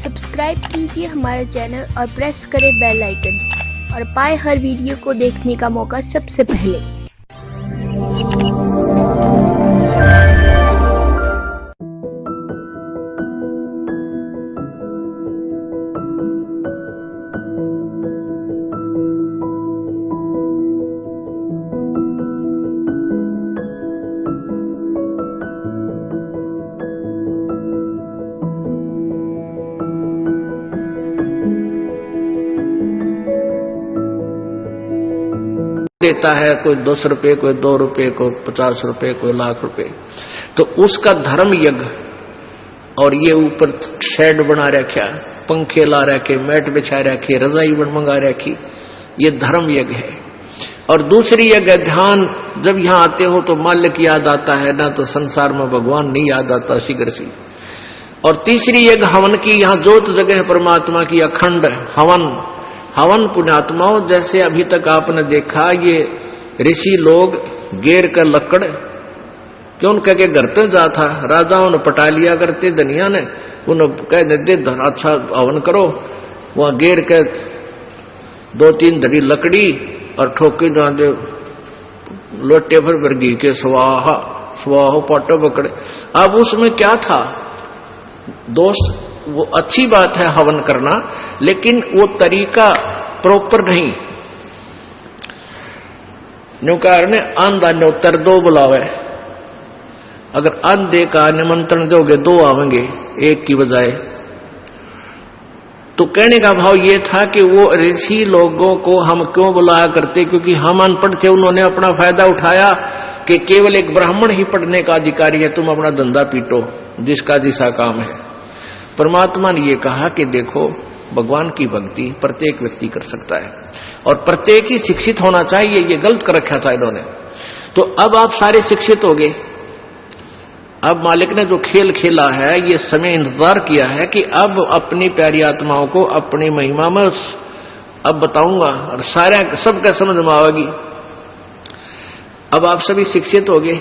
Subscribe कीजिए हमारे channel और प्रेस करें बेल आइकन और पाए हर वीडियो को देखने का मौका सबसे पहले। देता है कोई 10 रुपए, कोई 2 रुपए, कोई 50 रुपए, कोई लाख रुपए, तो उसका धर्म यज्ञ। और ये ऊपर शेड बना रखा, पंखे ला रखे, मैट बिछा रखी, रजाई मंगा रखी, ये धर्म यज्ञ है। और दूसरी यज्ञ ध्यान, जब यहां आते हो तो मालिक याद आता है, ना तो संसार में भगवान नहीं याद आता शीघ्र सी। और तीसरी यज्ञ हवन की, यहां जोत जगह है परमात्मा की, अखंड हवन। हवन पुण्यात्माओं, जैसे अभी तक आपने देखा ये ऋषि लोग गेर का लकड़ क्यों कह के घर तक जा था, राजाओं ने पटा लिया करते, दुनिया ने उन्हें कह दे अच्छा हवन करो, वहां गेर के 2-3 धड़ी लकड़ी और ठोके जा दे लोटे भर वर्गी के स्वाहा स्वाहो पाटो पकड़े। अब उसमें क्या था दोस्त, वो अच्छी बात है हवन करना, लेकिन वो तरीका प्रॉपर नहीं। न्यूकार ने आंधा न्योतर 2 बुलावे, अगर आंधे का निमंत्रण दोगे 2 आवेंगे एक की बजाय। तो कहने का भाव ये था कि वो ऋषि लोगों को हम क्यों बुलाया करते, क्योंकि हम अनपढ़ थे, उन्होंने अपना फायदा उठाया कि केवल एक ब्राह्मण ही पढ़ने का अधिकारी है, तुम अपना धंधा पीटो, जिसका जिसा काम है। परमात्मा ने ये कहा कि देखो भगवान की भक्ति प्रत्येक व्यक्ति कर सकता है और प्रत्येक ही शिक्षित होना चाहिए, ये गलत कर रखा था इन्होंने। तो अब आप सारे शिक्षित हो गए। अब मालिक ने जो खेल खेला है, ये समय इंतजार किया है कि अब अपनी प्यारी आत्माओं को अपनी महिमा में अब बताऊंगा और सारे सबका समझ में आएगी। अब आप सभी शिक्षित हो गए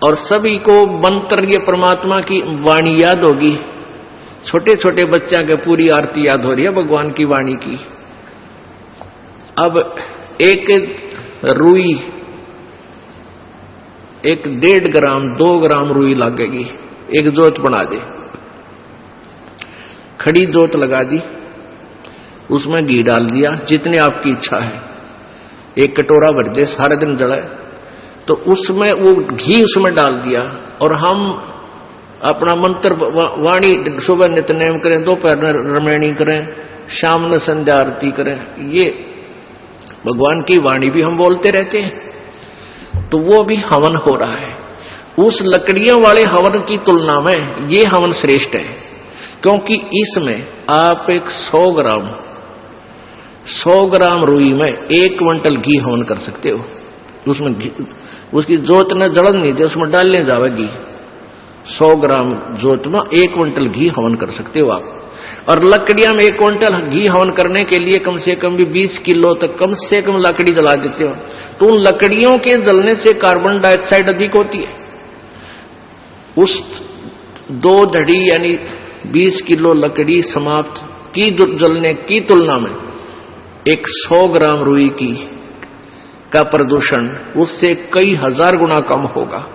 और सभी को मंत्र, ये परमात्मा की वाणी याद होगी। छोटे छोटे बच्चा के पूरी आरती याद हो रही है भगवान की वाणी की। अब एक रुई, एक 1.5 ग्राम 2 ग्राम रुई लगेगी, एक जोत बना दे, खड़ी जोत लगा दी, उसमें घी डाल दिया जितने आपकी इच्छा है, एक कटोरा भर दे, सारा दिन जलाए। तो उसमें वो घी उसमें डाल दिया और हम अपना मंत्र वाणी सुबह नित्यनेम करें, दोपहर रमैनी करें, शाम में संध्या आरती करें, ये भगवान की वाणी भी हम बोलते रहते हैं। तो वो भी हवन हो रहा है। उस लकड़ियों वाले हवन की तुलना में ये हवन श्रेष्ठ है, क्योंकि इसमें आप एक 100 ग्राम रुई में 1 क्विंटल घी हवन कर सकते हो। उसमें उसकी जोत न जलन नहीं दे, उसमें डालने जावेगी 100 ग्राम जोत में 1 क्विंटल घी हवन कर सकते हो आप। और लकड़ियां में 1 क्विंटल घी हवन करने के लिए कम से कम भी 20 किलो तक कम से कम लकड़ी जला देते हो। तो उन लकड़ियों के जलने से कार्बन डाइऑक्साइड अधिक होती है। उस 2 धड़ी यानी 20 किलो लकड़ी समाप्त की जलने की तुलना में एक 100 ग्राम रुई की का प्रदूषण उससे कई हजार गुना कम होगा।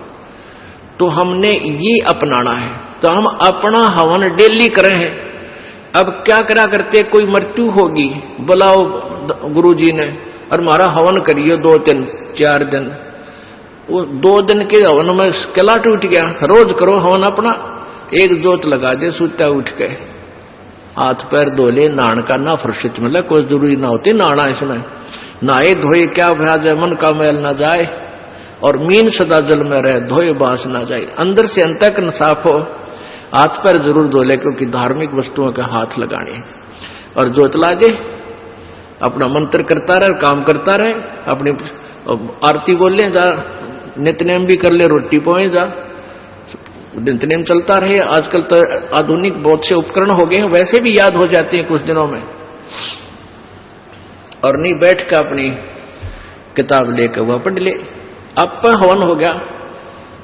तो हमने ये अपनाना है। तो हम अपना हवन डेली कर रहे हैं। अब क्या करा करते, कोई मृत्यु होगी, बुलाओ गुरुजी ने और हमारा हवन करिए 2 दिन 4 दिन। वो 2 दिन के हवन में किला टूट गया। रोज करो हवन अपना, एक जोत लगा दे, सुता उठ के हाथ पैर धो ले, नहान का ना फुर्सत मिले, कोई जरूरी ना होती नहाना, इसमें नहाए धोए क्या भ्याज है, मन का मैल ना जाए और मीन सदा जल में रहे, धोए बांस ना जाए। अंदर से अंतःकरण साफ हो, हाथ पैर जरूर धो ले, क्योंकि धार्मिक वस्तुओं के हाथ लगाने। और जोत लागे, अपना मंत्र करता रहे, काम करता रहे, अपनी आरती बोल ले, जा नित्यनेम भी कर ले, रोटी पोए जा, नित्यनेम चलता रहे। आजकल तो आधुनिक बहुत से उपकरण हो गए हैं, वैसे भी याद हो जाते हैं कुछ दिनों में। और नहीं बैठ कर अपनी किताब लेकर वह पढ़ ले। अब हवन हो गया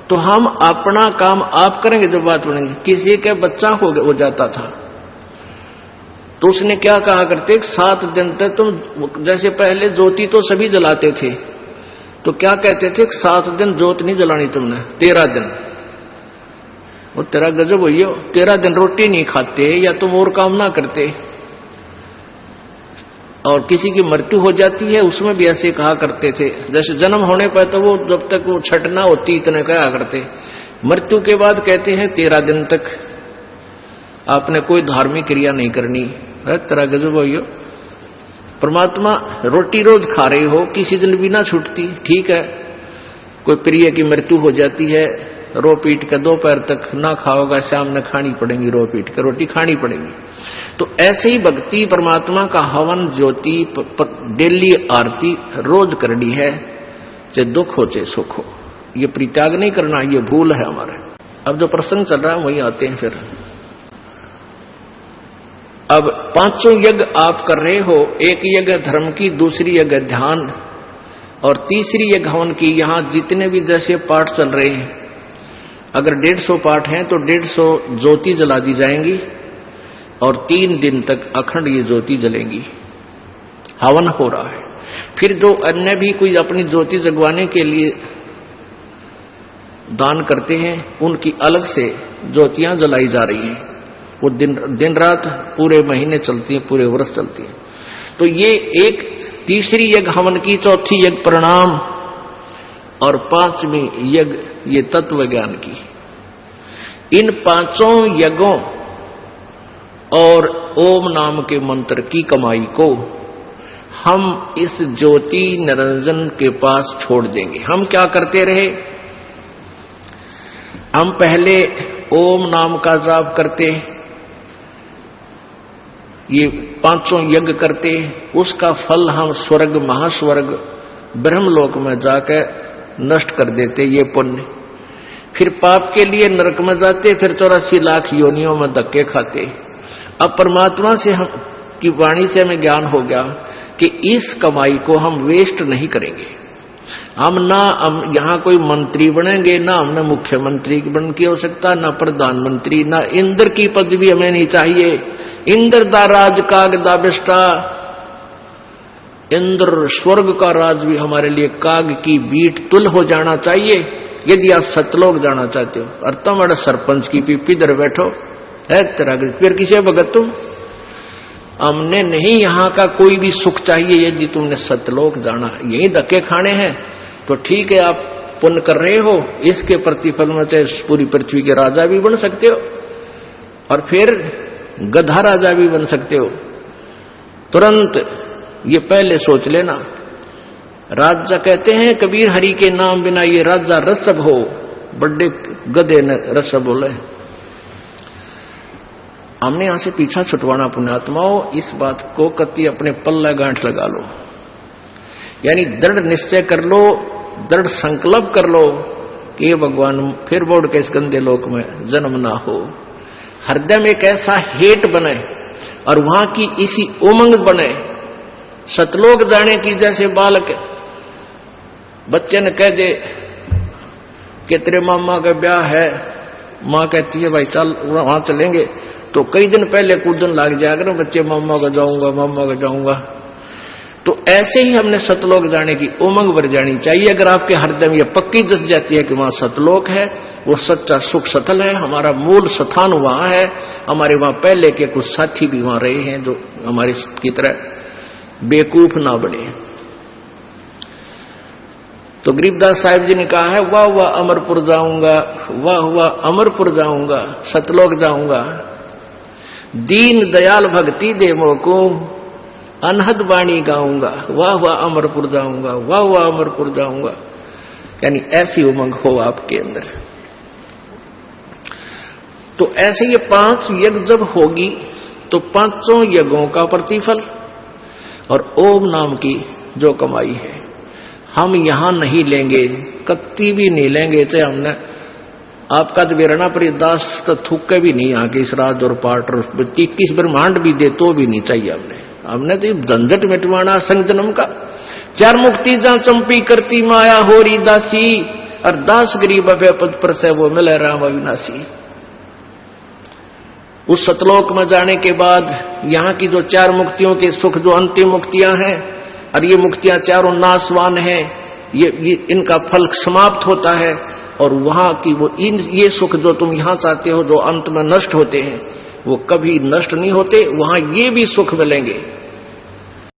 तो हम अपना काम आप करेंगे। जो बात बनेगी, किसी के बच्चा हो जाता था तो उसने क्या कहा करते, 7 दिन तक तुम, जैसे पहले ज्योति तो सभी जलाते थे, तो क्या कहते थे, 7 दिन ज्योत नहीं जलानी तुमने, 13 दिन। वो तेरा गजब हुई हो, 13 दिन रोटी नहीं खाते या तुम और काम ना करते। और किसी की मृत्यु हो जाती है उसमें भी ऐसे कहा करते थे, जैसे जन्म होने पर तो वो जब तक वो छठ ना होती इतने कहा करते, मृत्यु के बाद कहते हैं 13 दिन तक आपने कोई धार्मिक क्रिया नहीं करनी। तेरा गजब हुई हो, परमात्मा रोटी रोज खा रहे हो, किसी दिन भी ना छूटती, ठीक है, कोई प्रिय की मृत्यु हो जाती है, रो पीट के दोपहर तक ना खाओगा, शाम में खानी पड़ेगी, रो पीट के रोटी खानी पड़ेगी। तो ऐसे ही भक्ति परमात्मा का हवन ज्योति डेली आरती रोज करनी है, चाहे दुख हो चाहे सुख हो, ये परित्याग नहीं करना, ये भूल है हमारे। अब जो प्रसंग चल रहा है वही आते हैं फिर। अब 5 यज्ञ आप कर रहे हो, एक यज्ञ धर्म की, दूसरी यज्ञ ध्यान और तीसरी यज्ञ हवन की। यहां जितने भी जैसे पाठ चल रहे हैं, अगर 150 पाठ हैं तो 150 ज्योति जला दी जाएंगी और 3 दिन तक अखंड ये ज्योति जलेंगी, हवन हो रहा है। फिर जो अन्य भी कोई अपनी ज्योति जगवाने के लिए दान करते हैं, उनकी अलग से ज्योतियां जलाई जा रही हैं, वो दिन रात पूरे महीने चलती है, पूरे वर्ष चलती है। तो ये एक तीसरी यज्ञ हवन की, चौथी यज्ञ प्रणाम और 5वीं यज्ञ ये तत्व ज्ञान की। इन 5 यज्ञों और ओम नाम के मंत्र की कमाई को हम इस ज्योति निरंजन के पास छोड़ देंगे। हम क्या करते रहे, हम पहले ओम नाम का जाप करते, ये 5 यज्ञ करते, उसका फल हम स्वर्ग महास्वर्ग ब्रह्मलोक में जाकर नष्ट कर देते, ये पुण्य। फिर पाप के लिए नरक में जाते, फिर 84 लाख योनियों में धक्के खाते। अब परमात्मा से हम की वाणी से हमें ज्ञान हो गया कि इस कमाई को हम वेस्ट नहीं करेंगे। हम यहाँ कोई मंत्री बनेंगे, ना हमने मुख्यमंत्री बन की हो सकता, ना प्रधानमंत्री, ना इंद्र की पदवी हमें नहीं चाहिए। इंद्र दा राज काग दा बिष्टा, इंद्र स्वर्ग का राज भी हमारे लिए काग की बीट तुल हो जाना चाहिए। यदि आप सतलोक जाना चाहते हो, और तुम्हारा सरपंच की पीपी इधर बैठो है तेरा, फिर किसे भगत तुम? हमने नहीं यहाँ का कोई भी सुख चाहिए। यदि तुमने सतलोक जाना, यही धक्के खाने हैं, तो ठीक है, आप पुण्य कर रहे हो, इसके प्रतिफल में चाहे पूरी पृथ्वी के राजा भी बन सकते हो और फिर गधा राजा भी बन सकते हो। तुरंत ये पहले सोच लेना। राजा कहते हैं कबीर, हरि के नाम बिना ये राजा रसब हो, बड़े गधे ने रसब बोले। हमने यहां से पीछा छुटवाना पुण्यात्माओं, इस बात को कति अपने पल्ला गांठ लगा लो, यानी दृढ़ निश्चय कर लो, दृढ़ संकल्प कर लो कि ये भगवान फिर बोर्ड के इस गंदे लोक में जन्म ना हो। हृदय में एक ऐसा हेट बने और वहां की इसी उमंग बने, सतलोक जाने की। जैसे बालक बच्चे ने कह दे कि तेरे मामा का ब्याह है, माँ कहती है भाई चल वहां चलेंगे, तो कई दिन पहले कूदन लग जाएगा ना बच्चे, मामा का जाऊंगा, मामा का जाऊंगा। तो ऐसे ही हमने सतलोक जाने की उमंग बढ़ जानी चाहिए। अगर आपके हृदय में यह पक्की जस जाती है कि वहां सतलोक है, वो सच्चा सुख सतल है, हमारा मूल स्थान वहां है, हमारे वहां पहले के कुछ साथी भी वहां रहे हैं जो हमारी की तरह बेवकूफ ना बने। तो गरीबदास साहिब जी ने कहा है, वाह वाह अमरपुर जाऊंगा, वाह वाह अमरपुर जाऊंगा, सतलोक जाऊंगा, दीन दयाल भक्ति दे मोको, अनहद वाणी गाऊंगा, वाह वाह अमरपुर जाऊंगा, वाह वाह अमरपुर जाऊंगा। यानी ऐसी उमंग हो आपके अंदर। तो ऐसे ये 5 यज्ञ जब होगी तो 5 यज्ञों का प्रतिफल और ओम नाम की जो कमाई है हम यहां नहीं लेंगे, कत्ती भी नहीं लेंगे। चाहे हमने आपका तो बेरना पर दास तो थूके भी नहीं आके इस राज और पाठ और 21 ब्रह्मांड भी दे तो भी नहीं चाहिए। हमने तो झंझट मिटवाना संग जन्म का। 4 मुक्ति जहां चंपी करती माया होरी दासी, और दास गरीब अभय पद पर से वो मिले राम अविनाशी। उस सतलोक में जाने के बाद यहाँ की जो 4 मुक्तियों के सुख, जो अंतिम मुक्तियां हैं, और ये मुक्तियां चारों नाशवान हैं, ये इनका फल समाप्त होता है, और वहां की वो ये सुख जो तुम यहां चाहते हो, जो अंत में नष्ट होते हैं, वो कभी नष्ट नहीं होते, वहां ये भी सुख मिलेंगे।